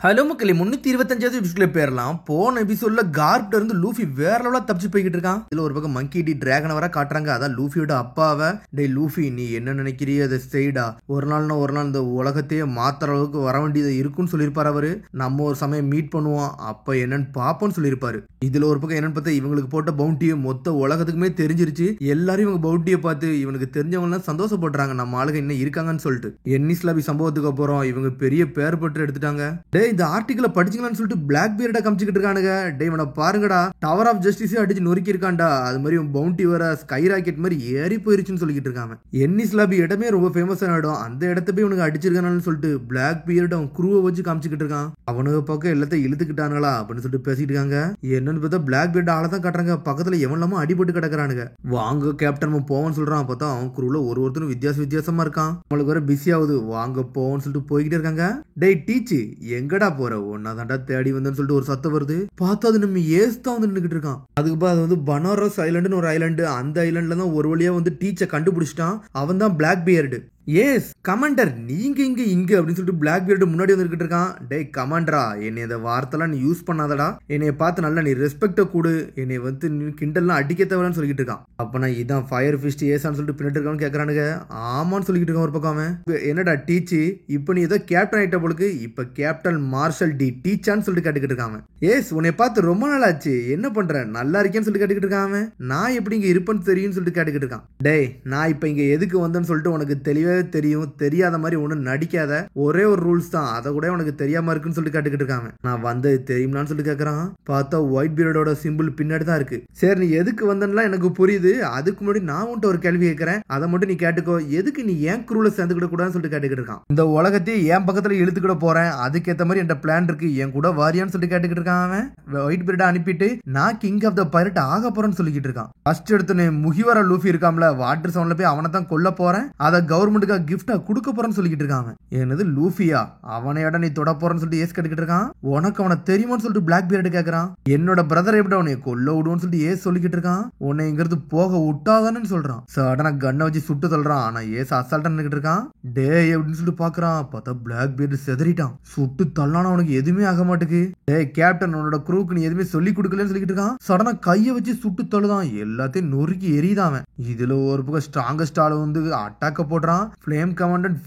Hello மக்களே 325வது எபிசோட்ல பேரலாம். போன எபிசோட்ல கார்ப்ல இருந்து லூஃபி வேற லெவலா தப்பிச்சு போய்கிட்டு இருக்கான். இதுல ஒரு பக்கம் மங்கி டி டிராகன் வர காட்டுறாங்க. அதான் லூஃபியோட அப்பாவை, டேய் லூஃபி நீ என்ன நினைக்கிறிய அதை செய்டா, ஒரு நாள் இந்த உலகத்தையே மாத்துற அளவுக்கு வர வேண்டியது இருக்குன்னு சொல்லியிருப்பாரு அவரு. நம்ம ஒரு சமயம் மீட் பண்ணுவோம், அப்ப என்னன்னு பாப்போம்னு சொல்லியிருப்பாரு. இதுல ஒரு பக்கம் என்னன்னு பார்த்தா இவங்களுக்கு போட்ட பவுண்டியை மொத்த உலகத்துக்குமே தெரிஞ்சிருச்சு. எல்லாரும் இவங்க பவுண்டியை பார்த்து இவனுக்கு தெரிஞ்சவங்க எல்லாம் சந்தோஷப்படுறாங்க, நம்ம ஆளுங்க என்ன இருக்காங்கன்னு சொல்லிட்டு. என்னிஸ்லாபி சம்பவத்துக்கு அப்புறம் இவங்க பெரிய பேர் பெற்று எடுத்துட்டாங்க. டே இந்த ஆர்டிகிள படிச்சீங்களான்னு சொல்லிட்டு பிளாக் பியர்டா காமிச்சிட்டு இருக்கானுங்க. டே இவனை பாருங்கடா, டவர் ஆஃப் ஜஸ்டிஸே அடிச்சு நொறுக்கி இருக்கான்டா. அது மாதிரி பவுண்டி வர ஸ்கை ராக்கெட் மாதிரி ஏறி போயிருச்சுன்னு சொல்லிட்டு இருக்காங்க. என்னிஸ்லாபி இடமே ரொம்ப ஃபேமஸான இடம், அந்த இடத்த போய் இவனுக்கு அடிச்சிருக்கானு சொல்லிட்டு பிளாக் பியர்ட் அவன் குருவை வச்சு காமிச்சிட்டு இருக்கான். அவனுக்கு பக்கம் எல்லாத்தையும் இழுத்துக்கிட்டானுங்களா அப்படின்னு சொல்லிட்டு பேசிட்டு இருக்காங்க. என்னன்னு பார்த்தா பிளாக் பியர்ட் ஆளை தான் காட்டுறாங்க. பக்கத்துல எவன்லாமோ அடிபட்டு கிடக்குறானுங்க. வாங்க கேப்டன் போவோம்னு சொல்றான். பார்த்தா அவன் குருவுல ஒருத்தரும் வித்தியாசமா இருக்கான். நம்மளுக்கு வேற பிஸி ஆகுது, வாங்க போவோம்னு சொல்லிட்டு போய்கிட்டே இருக்காங்க. டேய் டீச்சு எங்கடா போற, ஒன்னாதான்டா தேடி வந்தேன்னு சொல்லிட்டு ஒரு சத்தம் வருது. பார்த்தா அது நம்ம ஏஸ் தான் வந்து நின்றுட்டு இருக்கான். அதுக்கு அது வந்து பனாரஸ் ஐலாண்டுன்னு ஒரு ஐலாண்டு. அந்த ஐலாண்ட்ல தான் ஒரு வழியா வந்து டீச்சை கண்டுபிடிச்சிட்டான். அவன் தான் பிளாக் பியர்டு. எஸ் கமாண்டர், நீங்க இங்க அப்படின்னு சொல்லிட்டு பிளாக் பியர்டு முன்னாடி வந்துகிட்டு இருக்கான். டேய் கமாண்டரா, என்னை இந்த வார்த்தைலாம் நீ யூஸ் பண்ணாதடா, என்னைய பார்த்து நல்லா நீ ரெஸ்பெக்ட கூடு, என்னை வந்து கிண்டல்லாம் அடிக்க தேவைன்னு சொல்லிட்டு இருக்கான். அப்ப நான் இதான் ஃபயர் ஃபிஸ்ட் ஏசான்னு சொல்லிட்டு பின்னாடி இருக்கான்னு கேட்கறானுங்க. ஆமான்னு சொல்லிட்டு இருக்கான் ஒரு பக்கம். என்னடா டீச்சு, இப்ப நீ ஏதோ கேப்டன் ஆயிட்ட போலுக்கு, இப்ப கேப்டன் மார்ஷல் டி டீச்சான்னு சொல்லிட்டு கேட்டுக்கிட்டு இருக்காங்க. ஏஸ் உன்னை பார்த்து ரொம்ப நாள் ஆச்சு, என்ன பண்ற, நல்லா இருக்கேன்னு சொல்லிட்டு கேட்டுக்கிட்டு இருக்காங்க. நான் எப்படி இங்க இருப்பேன்னு தெரியும்னு சொல்லிட்டு கேட்டுக்கிட்டு இருக்கான். டேய் நான் இப்ப இங்க எதுக்கு வந்தேன்னு சொல்லிட்டு உனக்கு தெளிவே தெரியும், தெரியாத மாதிரி ஒண்ணு நடிக்காத, ஒரே ஒரு ரூல்ஸ் தான், அதை கூட உனக்கு தெரியாம இருக்குன்னு சொல்லிட்டு கேட்டுக்கிட்டு இருக்காங்க. நான் வந்தது தெரியும்னு சொல்லிட்டு கேட்கறான். பார்த்தா ஒயிட் பீரியடோட சிம்பிள் பின்னாடி தான் இருக்கு. சரி நீ எதுக்கு வந்தேன்னா எனக்கு புரியுது, அதுக்கு முன்னாடி நான் உன்ட்ட ஒரு கேள்வி கேட்கறேன், அதை மட்டும் நீ கேட்டுக்கோ. எதுக்கு நீ ஏன் குரூல சேர்ந்துக்கிட கூடாதுன்னு சொல்லிட்டு கேட்டுக்கிட்டு இருக்கான். இந்த உலகத்தையே என் பக்கத்துல இழுத்துக்கிட போறேன், அதுக்கேற்ற மாதிரி என் பிளான் இருக்கு, என் கூட வாரியான்னு சொல்லிட்டு கேட்டுக்கிட்டு இருக்கான். அவன் ஒயிட் பீரியட அனுப்பிட்டு நான் கிங் ஆஃப் த பைரட் ஆக போறேன்னு சொல்லிக்கிட்டு இருக்கான். ஃபர்ஸ்ட் எடுத்து முகிவர லூஃபி இருக்காம்ல, வாட்டர் சவுண்ட்ல போய் அவனை தான் கொல்ல போறேன், அதை கவர்மெண்ட்டுக்கு கிஃப்டா கொடுக்க போறேன்னு சொல்லிட்டு இருக்காங்க. என்னது லூஃபியா, அவனையோட நீ தொட போறன்னு சொல்லிட்டு ஏஸ் கேட்டுக்கிட்டு இருக்கான். உனக்கு அவனை தெரியுமான்னு சொல்லிட்டு பிளாக் பியர்டு கேக்குறான். என்னோட பிரதர் எப்படி அவனை கொல்ல விடுவோன்னு சொல்லிட்டு ஏஸ் சொல்லிக்கிட்டு இருக்கான். உன்னை இங்கிருந்து போக விட்டாதானு சொல்றான். சடனா கண்ணை வச்சு சுட்டு தள்ளுறான். ஆனா ஏஸ் அசால்ட்டா நின்னுட்டு இருக்கான். டே அப்படின்னு சொல்லிட்டு பாக்குறான். பார்த்தா பிளாக் பியர்டு செதறிட்டான். சுட்டு தள்ளான அவனுக்கு எதுவுமே ஆக மாட்டுக்கு. டே கேப்டன் உன்னோட குரூக்கு நீ எதுவுமே சொல்லி கொடுக்கலன்னு சொல்லிட்டு இருக்கான். சடனா கையை வச்சு சுட்டு தள்ளுதான். எல்லாத்தையும் நொறுக்கி எரியுதான். இதுல ஒரு பக்கம் ஸ்ட்ராங்கஸ்ட் ஆளு வந்து அட்டாக்க போடுறான். ஃப்ளேம் கமாண்டன்ட்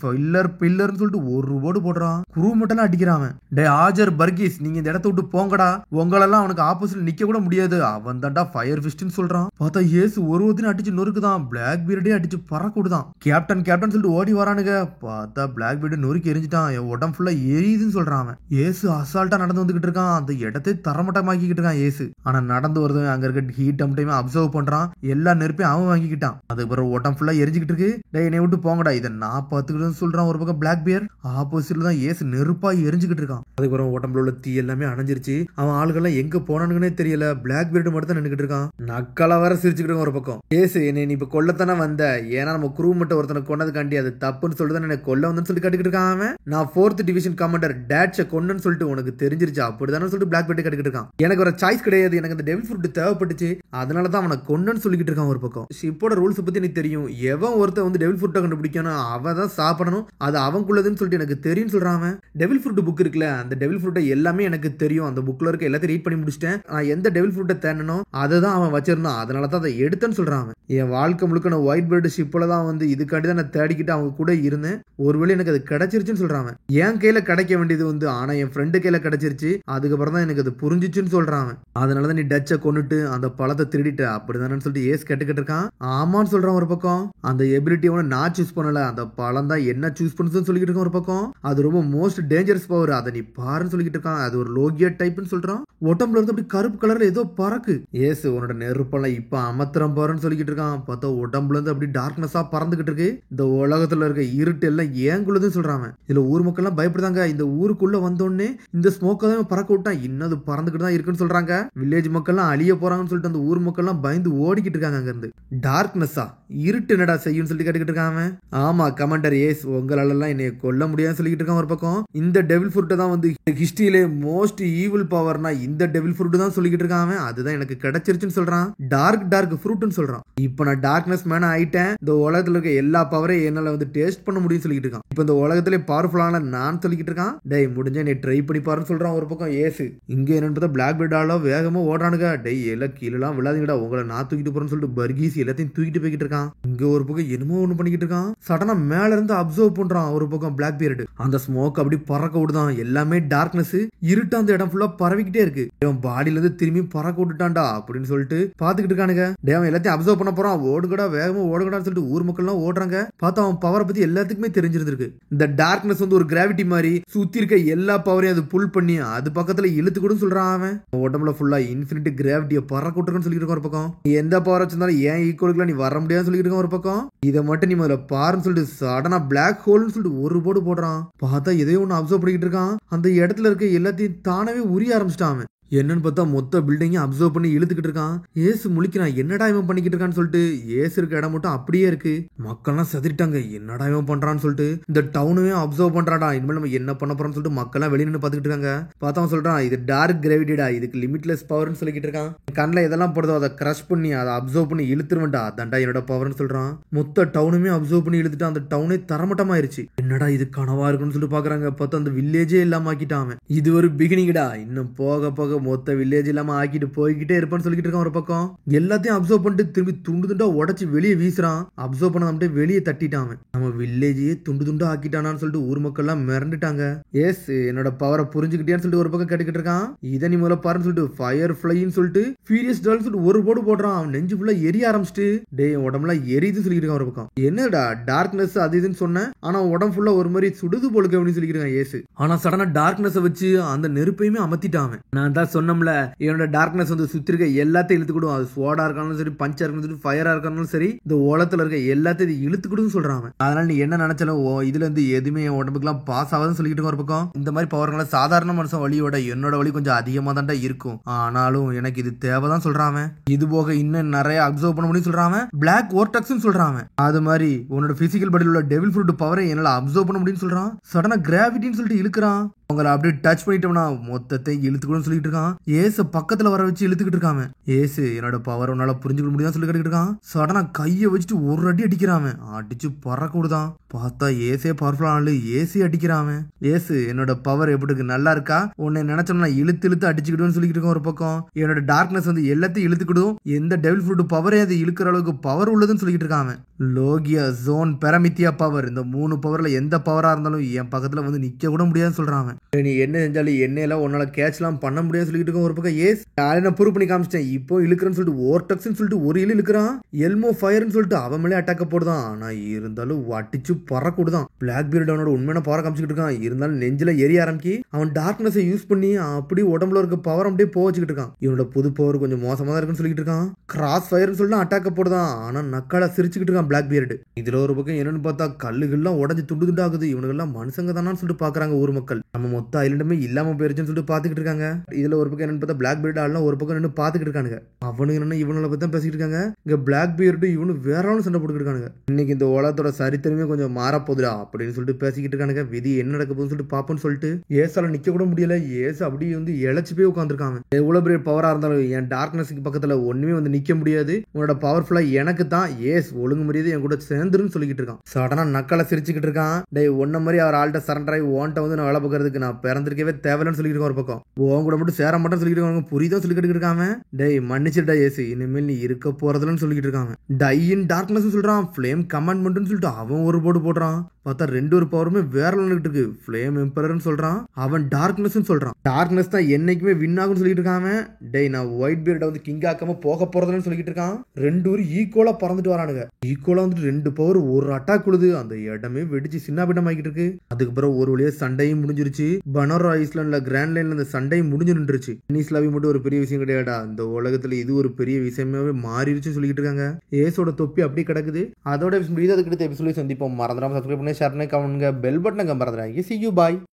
பில்லர்னு சொல்லிட்டு ஒரு ஓடு போடுறான். குரூ மட்டும் அடிக்கிறான். டே ஆஜர் பர்கீஸ், நீங்க இந்த இடத்த விட்டு போங்கடா, உங்களெல்லாம் அவனுக்கு ஆப்போசிட்ல நிக்க கூட முடியாது, அவன் தான்டா ஃபயர் ஃபிஸ்ட்னு சொல்றான். பார்த்தா ஏசு ஒருத்தனையும் அடிச்சு நொறுக்குதான். பிளாக் பீர்டே அடிச்சு பறக்க விடுதான். கேப்டன் சொல்லிட்டு ஓடி வரானுங்க. பார்த்தா பிளாக் பீர்டு நொறுக்கி எரிஞ்சிட்டான். என் உடம்பு ஃபுல்லா எரியுதுன்னு சொல்றான். ஏசு அசால்ட்டா நடந்து வந்துகிட்டு இருக்கான். அந்த இடத்தை தரமட்டமாக்கிட்டு இருக்கான் ஏசு. ஆனா நடந்து வருது, அங்க இருக்க ஹீட் டைம் அப்சர்வ் பண்றான். எல்லா நெருப்பையும் அவன் வாங்கிக்கிட்டான். அதுக்கப்புறம் உடம்பு ஃபுல்லா எரிஞ்சுக்கிட்டு இருக்கு. டே என்னை விட்டு போங்கடா, இதை நான் பாத்துக்கிட்டு சொல்றான். ஒரு பக்கம் பிளாக் பியர் ஆப்போசிட்ல தான் ஏசு நெருப்பா எரிஞ்சுக்கிட்டு இருக்கான். அதுக்கப்புறம் உடம்புல உள்ள தீ எல்லாமே அணைஞ்சிருச்சு. அவன் ஆளுகள்லாம் எங்க போனானுங்கன்னே தெரியல. பிளாக் பியர்டு மட்டும் தான் நின்னுக்கிட்டு இருக்கான். நக்கலா வர சிரிச்சுக்கிட்டு ஒரு பக்கம். ஏசு என்னை நீ இப்ப கொல்லத்தானே வந்த, ஏன்னா நம்ம குரூ மட்டும் ஒருத்தனை கொண்டதுக்காண்டி அது தப்புன்னு சொல்லிட்டு தான் என்ன கொல்ல வந்தேன்னு சொல்லி கேட்டுக்கிட்டு இருக்கான். அவன் நான் 4th டிவிஷன் கமாண்டர் டேட்ச கொன்னு சொல்லிட்டு உனக்கு தெரிஞ்சிருச்சு அப்படிதானு சொல்லிட்டு பிளாக் பியர்டு கேட்டுக்கிட்டு இருக்கான். எனக்கு ஒரு சாய்ஸ் கிடையாது, எனக்கு அந்த டெவில் ஃப்ரூட் தேவைப்பட்டுச்சு, அதனாலதான் அவனை கொன்னு சொல்லிக்கிட்டு இருக்கான். ஒரு பக்கம் ஷிப்போட ரூல்ஸ் பத்தி எனக்கு தெரியும், எவன் ஒருத்தன் வந்து டெவில் ஃப்ரூட்டை கண்டுபிடிக்கணும் அவன் தான் சாப்பிடணும், அது அவனுக்குள்ளதுன்னு சொல்லிட்டு எனக்கு தெரியும் சொல்றான். டெவில் ஃப்ரூட் புக் இருக்குல்ல, அந்த டெவில் ஃப்ரூட்டை எல்லாமே எனக்கு தெரியும், அந்த புக்ல இருக்க எல்லாத்தையும் ரீட் பண்ணி முடிச்சிட்டேன், நான் எந்த டெவில் ஃப்ரூட்டை தேடணும் அதை தான் அவன் வச்சிருந்தான், அதனால தான் அதை எடுத்தேன்னு சொல்றான். என் வாழ்க்கை முழுக்க நான் ஒயிட் பீர்டு ஷிப்ல தான் வந்து இதுக்காண்டி தான் நான் தேடிக்கிட்டு அவங்க கூட இருந்தேன், ஒருவேளை எனக்கு அது கிடைச்சிருச்சுன்னு சொல்றான். என் கையில கிடைக்க வேண்டியது வந்து ஆனா என் ஃப்ரெண்டு கையில கிடைச்சிருச்சு, அதுக்கப்புறம் தான் எனக்கு அது புரிஞ்சிச்சுன்னு சொல்றான். அதனாலதான் நீ டச்சை கொண்டுட்டு அந்த பழத்தை திருடிட்ட அப்படிதானு சொல்லிட்டு ஏஸ் கேட்டுக்கிட்டு இருக்கான். ஆமான்னு சொல்றான். ஒரு பக்கம் அந்த எபிலிட்டி நான் சூஸ் பண்ணல, அந்த பழம் தான் என்ன சூஸ் பண்ணுன்னு சொல்லிக்கிட்டு இருக்கான். ஒரு பக்கம் அது ரொம்ப மோஸ்ட் டேஞ்சரஸ் பவர், அதை நீ பாருன்னு சொல்லிக்கிட்டு இருக்கான். அது ஒரு லோகியா டைப்னு சொல்றான். உடம்புல இருந்து அப்படி கருப்பு கலர்ல ஏதோ பறக்கு. ஏசு உன்னோட நெருப்பெல்லாம் இப்ப அமத்திரம் பாருன்னு சொல்லிக்கிட்டு இருக்கான். பார்த்தா உடம்புல இருந்து அப்படி டார்க்னஸா பறந்துகிட்டு இருக்கு. இந்த உலகத்துல இருக்க இருட்டு எல்லாம் ஏங்குள்ளதுன்னு சொல்றாங்க. இதுல ஊர் மக்கள் எல்லாம் பயப்படுதாங்க. இந்த ஊருக்குள்ள வந்தோடனே இந்த ஸ்மோக்கை தான் பறக்க விட்டான், இன்னும் அது பறந்துகிட்டு தான் இருக்குன்னு சொல்றாங்க. வில்லேஜ் மக்கள் எல்லாம் அழிய போறாங்கன்னு சொல்லிட்டு அந்த ஊர் மக்கள் எல்லாம் பயந்து ஓடிக்கிட்டு இருக்காங்க. அங்க இருந்து டார்க்னஸா இருட்டு என்னடா செய்யும் சொல்லிட்டு கேட்டுக்கிட்டு இருக்காங்க. ஆமா கமாண்டர் ஏஸ், உங்களாலலாம் என்னைய கொல்ல முடியாதுன்னு சொல்லிட்டு இருக்கான் ஒரு பக்கம். இந்த டெவில் ஃப்ரூட்டை தான் வந்து ஹிஸ்டரியிலே மோஸ்ட் ஈவில் பவர்னா இந்த டெவில் ஃப்ரூட் தான் சொல்லிட்டு இருக்கான். அதுதான் எனக்கு கிடைச்சிருச்சுன்னு சொல்றான். டார்க் ஃப்ரூட்னு சொல்றான். இப்போ நான் டார்க்னஸ் மேன ஆயிட்டேன், இந்த உலகத்துல இருக்க எல்லா பவரையும் என்னால வந்து டேஸ்ட் பண்ண முடியும்னு சொல்லிட்டு இருக்கான். இப்போ இந்த உலகத்திலே பவர்ஃபுல்லான நான் சொல்லிட்டு இருக்கான். டேய் முடிஞ்சா நீ ட்ரை பண்ணி பாருன்னு சொல்றான் ஒரு பக்கம் ஏஸ். இங்க என்னன்னு பார்த்தா பிளாக் பெர்டால வேகமா ஓடுறானுங்க. டேய் எல்லாம் கீழெல்லாம் விழாதீங்கடா, உங்களை நான் தூக்கிட்டு போறேன்னு சொல்லிட்டு பர்கீஸ் எல்லாத்தையும் தூக்கிட்டு போய்கிட்டு இருக்கான். இங்க ஒரு பக்கம் என்னமோ ஒண்ணு பண்ணிக்கிட்டு இருக்கான். சடனா மேல இருந்து அப்சர்வ் பண்றான் ஒரு பக்கம் பிளாக் பியர்டு. அந்த ஸ்மோக் அப்படி பறக்க விடுதான். எல்லாமே டார்க்னஸ், இருட்டு அந்த இடம் ஃபுல்லா பரவிக்கிட்டே இருக்கு. இவன் பாடியில இருந்து திரும்பி பறக்க விட்டுட்டான்டா அப்படின்னு சொல்லிட்டு பாத்துக்கிட்டு இருக்கானுங்க. அவன் எல்லாத்தையும் அப்சர்வ் பண்ண போறான். ஓடுகடா வேகமா ஓடுகடான்னு சொல்லிட்டு ஊர் மக்கள் எல்லாம் ஓடுறாங்க. பார்த்தா அவன் பவரை பத்தி எல்லாத்துக்குமே தெரிஞ்சிருக்கு. இந்த டார்க்னஸ் வந்து ஒரு கிராவிட்டி மாதிரி சுத்தி இருக்க எல்லா பவரையும் அது புல் பண்ணி அது பக்கத்துல இழுத்து கூட சொல்றான். அவன் உடம்புல ஃபுல்லா இன்ஃபினிட்டி கிராவிட்டியை பறக்க விட்டுருன்னு சொல்லிட்டு இருக்கான் ஒரு பக்கம். நீ எந்த பவர் வச்சிருந்தாலும் ஏன் ஈக்குவலுக்குலாம் நீ வர முடியாதுன்னு சொல்லிட்டு இருக்கான் ஒரு பக்கம். இதை மட்டும் நீ முதல்ல பாருன்னு சொல்லிட்டு சடனா பிளாக் ஹோல்னு சொல்லிட்டு ஒரு போடு போடுறான். பார்த்தா எதையோ ஒன்று அப்சர்வ் பண்ணிக்கிட்டு இருக்கான். அந்த இடத்துல இருக்க எல்லாத்தையும் தானவே உரிய ஆரம்பிச்சிட்டான். என்னன்னு பார்த்தா மொத்த பில்டிங்கையும் அப்சர்வ் பண்ணி இழுத்துக்கிட்டு இருக்கான். ஏசு முழிக்கிறான். என்னடா இவன் பண்ணிக்கிட்டு இருக்கான்னு சொல்லிட்டு. ஏசு இருக்க இடம் மட்டும் அப்படியே இருக்கு. மக்கள்லாம் செதறிட்டாங்க. என்னடா இவன் பண்றான்னு சொல்லிட்டு இந்த டவுனவே அப்சர்வ் பண்றாடா. இனிமேல் நம்ம என்ன பண்ண போறோம்னு சொல்லிட்டு மக்கள்லாம் வெளியே நின்று பார்த்துக்கிட்டு இருக்காங்க. பார்த்தா அவன் சொல்றான், இது டார்க் கிராவிட்டிடா, இதுக்கு லிமிட்லெஸ் பவர்னு சொல்லிக்கிட்டு இருக்கான். கண்ணில் எதெல்லாம் போடுதோ அதை கிரஷ் பண்ணி அதை அப்சர்வ் பண்ணி இழுத்துருவேன்டா, அதான்டா என்னோட பவர்னு சொல்றான். மொத்த டவுனுமே அப்சர்வ் பண்ணி இழுத்துட்டு அந்த டவுனே தரமட்டமாயிருச்சு. என்னடா இது கனவா இருக்குன்னு சொல்லிட்டு பாக்குறாங்க. பார்த்தா அந்த வில்லேஜே இல்லாம ஆக்கிட்டான். இது ஒரு பிகினிங்டா, இன்னும் போக போக மொத்த வில்லேஜ் இல்லாம ஆக்கிட்டு போய்கிட்டே இருப்பான்னு சொல்லிட்டு இருக்கான் ஒரு பக்கம். எல்லாத்தையும் அப்சர்வ் பண்ணிட்டு திரும்பி துண்டு துண்டா உடச்சு வெளியே வீசுறான். அப்சர்வ் பண்ண நம்மகிட்ட வெளியே தட்டிட்டான். நம்ம வில்லேஜையே துண்டு துண்டா ஆக்கிட்டானான்னு சொல்லிட்டு ஊர் மக்கள் எல்லாம் மிரண்டுட்டாங்க. எஸ் என்னோட பவரை புரிஞ்சுக்கிட்டேன்னு சொல்லிட்டு ஒரு பக்கம் கேட்டுக்கிட்டு இருக்கான். இதை நீ முதல்ல பாருன்னு சொல்லிட்டு ஃபயர் ஃபிளைன்னு சொல்லிட்டு ஃபீரியஸ் டால்னு சொல்லிட்டு ஒரு போடு போடுறான். அவன் நெஞ்சு ஃபுல்லா எரிய ஆரம்பிச்சிட்டு டே உடம்புல எரியுது சொல்லிட்டு இருக்கான் ஒரு பக்கம். என்னடா டார்க்னஸ் அது இதுன்னு சொன்னேன், ஆனா உடம்பு ஃபுல்லா ஒரு மாதிரி சுடுது போலுக்கு அப்படின்னு சொல்லிட்டு இருக்கான் ஏசு. ஆனா சடனா டார்க்னஸ் வச்சு அந்த நெருப்பையுமே அமத்திட்டான். நான் தான் சொன்னோம்ல, என்னோட டார்க்னஸ் வந்து சுத்தி இருக்க எல்லாத்தையும் இழுத்துக்கிடும். அது ஸ்வாடா இருக்காலும் சரி, பஞ்சா இருக்காலும் சரி, ஃபயரா இருக்காலும் சரி, இந்த உலகத்துல இருக்க எல்லாத்தையும் இழுத்துக்கிடும் சொல்றாங்க. அதனால நீ என்ன நினைச்சாலும் இதுல இருந்து எதுவுமே என் உடம்புக்குலாம் பாஸ் ஆகாதுன்னு சொல்லிட்டு ஒரு பக்கம். இந்த மாதிரி பவர்களை சாதாரண மனுஷன் வழியோட என்னோட வழி கொஞ்சம் அதிகமா தான்டா இருக்கும், ஆனாலும் எனக்கு இது தேவைதான் சொல்றான். இது போக இன்னும் நிறைய அப்சர்வ் பண்ண முடியும் சொல்றான். பிளாக் ஓர்டெக்ஸ் சொல்றான். அது மாதிரி உன்னோட பிசிக்கல் பாடியில் உள்ள டெவில் ஃப்ரூட் பவரை என்னால அப்சர்வ் பண்ண முடியும்னு சொல்றான். சடனா கிராவிட்டின்னு சொல்லிட்டு இழுக்கிறான். அவங்களை அப்படியே டச் பண்ணிட்டோம்னா மொத்தத்தை இழுத்துக்கணும்னு சொல்லிட்டு இருக்கான். ஏசு பக்கத்துல வர வச்சு இழுத்துக்கிட்டு இருக்காம. ஏசு என்னோட பவர் உன்னால புரிஞ்சுக்க முடியாது சொல்லி கேட்டுக்கிட்டு இருக்கான். சடனா கையை வச்சுட்டு ஒரு அடி அடிக்கிறான். அடிச்சு பறக்க விடுதான். பார்த்தா ஏசே பவர்ஃபுல் ஆனாலு ஏசி அடிக்கிறான். ஏசு என்னோட பவர் எப்படி இருக்கு, நல்லா இருக்கா, உன்னை நினைச்சோம்னா இழுத்து இழுத்து அடிச்சுக்கிடுன்னு சொல்லிட்டு இருக்கோம் ஒரு பக்கம். என்னோட டார்க்னஸ் வந்து எல்லாத்தையும் இழுத்துக்கிடும். எந்த டெவில் ஃப்ரூட் பவரே அது இழுக்கிற அளவுக்கு பவர் உள்ளதுன்னு சொல்லிட்டு இருக்கான். லோகியா, ஜோன், பெரமித்தியா பவர், இந்த 3 பவர்ல எந்த பவரா இருந்தாலும் என் பக்கத்துல வந்து நிக்க கூட முடியாதுன்னு சொல்றான். நீ என்ன செஞ்சாலும் என்னையெல்லாம் உன்னால கேட்ச்லாம் பண்ண முடியாது சொல்லிட்டு இருக்கோம் ஒரு பக்கம். ஏஸ் நான் ப்ரூவ் பண்ணி காமிச்சிட்டேன், இப்போ இழுக்கிறேன்னு சொல்லிட்டு ஓர்டெக்ஸ்னு சொல்லிட்டு ஒரு இழுக்கிறான். எல்மோ ஃபயர்னு சொல்லிட்டு அவன் மேலே அட்டாக்க போடுதான். ஆனா இருந்தாலும் அடிச்சு பறக்கூடுதான். பிளாக் பீரியட் அவனோட உண்மையான பவரை காமிச்சிட்டு இருக்கான். இருந்தாலும் நெஞ்சில எரிய ஆரம்பிக்கி அவன் டார்க்னஸை யூஸ் பண்ணி அப்படியே உடம்புல இருக்க பவர் அப்படியே போக வச்சுக்கிட்டு இருக்கான். இவனோட புது பவர் கொஞ்சம் மோசமா தான் இருக்குன்னு சொல்லிட்டு இருக்கான். கிராஸ் ஃபயர்னு சொல்லிட்டு அட்டாக்க போடுதான். ஆனா நக்கால சிரிச்சுக்கிட்டு இருக்கான் பிளாக் பீரியட். இதுல ஒரு பக்கம் என்னன்னு பார்த்தா கல்லுகள்லாம் உடஞ்சு துண்டு துண்டு ஆகுது. இவனுங்கெல்லாம் மனுஷங்க தானான்னு சொல்லிட்டு பாக்குறாங்க ஊர் மக்கள். நம்ம மொத்த ஐலண்டுமே இல்லாம போயிருச்சுன்னு சொல்லிட்டு பாத்துக்கிட்டு இருக்காங்க. இதுல ஒரு பக்கம் என்னன்னு பார்த்தா பிளாக் பீரியட் ஆள்லாம் ஒரு பக்கம் நின்று பாத்துக்கிட்டு இருக்காங்க. அவனுக்கு என்ன இவனை பத்தி தான் பேசிக்கிட்டு இருக்காங்க. இங்க பிளாக் பீரியட் இவனு வேற சண்டை போட்டுக்கிட்டு இருக்காங்க. இன்னைக்கு இந்த உலகத்தோட சரித்திரமே கொஞ்சம் மாறப்போகுதுடா அப்படின்னு சொல்லிட்டு பேசிக்கிட்டு இருக்காங்க. விதி என்ன நடக்க போகுதுன்னு சொல்லிட்டு பாப்போன்னு சொல்லிட்டு ஏசால நிக்க கூட முடியல. ஏசு அப்படியே வந்து இழைச்சு போய் உட்காந்துருக்காங்க. எவ்வளவு பெரிய பவரா இருந்தாலும் என் டார்க்னஸ்க்கு பக்கத்துல ஒண்ணுமே வந்து நிக்க முடியாது. உன்னோட பவர்ஃபுல்லா எனக்கு தான். ஏஸ் ஒழுங்கு மரியாதை என் கூட சேர்ந்துருன்னு சொல்லிக்கிட்டு இருக்கான். சடனா நக்கலை சிரிச்சுக்கிட்டு இருக்கான். டே ஒன்ன மாதிரி அவர் ஆள்கிட்ட சரண்டர் ஆகி ஓன்ட்ட வந்து நான் வேலை பார்க்கறதுக்கு நான் பிறந்திருக்கவே தேவையில்லைன்னு சொல்லிட்டு இருக்கோம் ஒரு பக்கம். உன் கூட மட்டும் சேர மாட்டேன்னு சொல்லிட்டு இருக்காங்க. புரியுதா சொல்லிக்கிட்டு இருக்காம. டே மன்னிச்சிட்டா ஏசு, இனிமேல் நீ இருக்க போறதுலன்னு சொல்லிட்டு இருக்காங்க. டை இன் டார்க்னஸ் சொல்றான். ஃப்ளேம் கமாண்ட்மெண்ட்னு சொல்லிட்டு அவன் ஒரு போர்டு போடுறான். பார்த்தா ஒரு பவருமே வேற இருக்கு. ஃப்ளேம் எம்பரர்னு சொல்றான். அவன் டார்க்னஸ் சொல்றான். டார்க்னஸ் தான் என்னைக்குமே வின் ஆகும்னு சொல்லிட்டு இருக்காம. டேய் நான் ஒயிட் பீரியட் வந்து கிங் ஆக்காம போக போறதுன்னு சொல்லிட்டு இருக்கான். 2 பேரும் ஈக்குவலா பறந்துட்டு வரானுங்க. ஈக்குவலா வந்துட்டு 2 பவர் ஒரு அட்டாக் கொடுது. அந்த இடமே வெடிச்சு சின்ன பின்னம் ஆகிட்டு இருக்கு. அதுக்கு பிறகு ஒரு வழியா சண்டையும் முடிஞ்சிருச்சு. பனோரா ஐஸ்லாண்ட்ல கிராண்ட் லைன்ல அந்த சண்டையும் முடிஞ்சு நின்றுச்சு. இனிஸ்லாவி மட்டும் ஒரு பெரிய விஷயம் கிடையாடா, இந்த உலகத்துல இது ஒரு பெரிய விஷயமாவே மாறிடுச்சு சொல்லிட்டு இருக்காங்க. ஏசோட தொப்பி அப்படி கிடக்குது. அதோட அதுக்கு எபிசோட் சந்திப்போம். மறந்துடாம சப்ஸ்கிரைப் பண்ணி ஷேர் பண்ணி கமெண்ட் பெல் பட்டனை மறந்துடாங்க. See you, bye.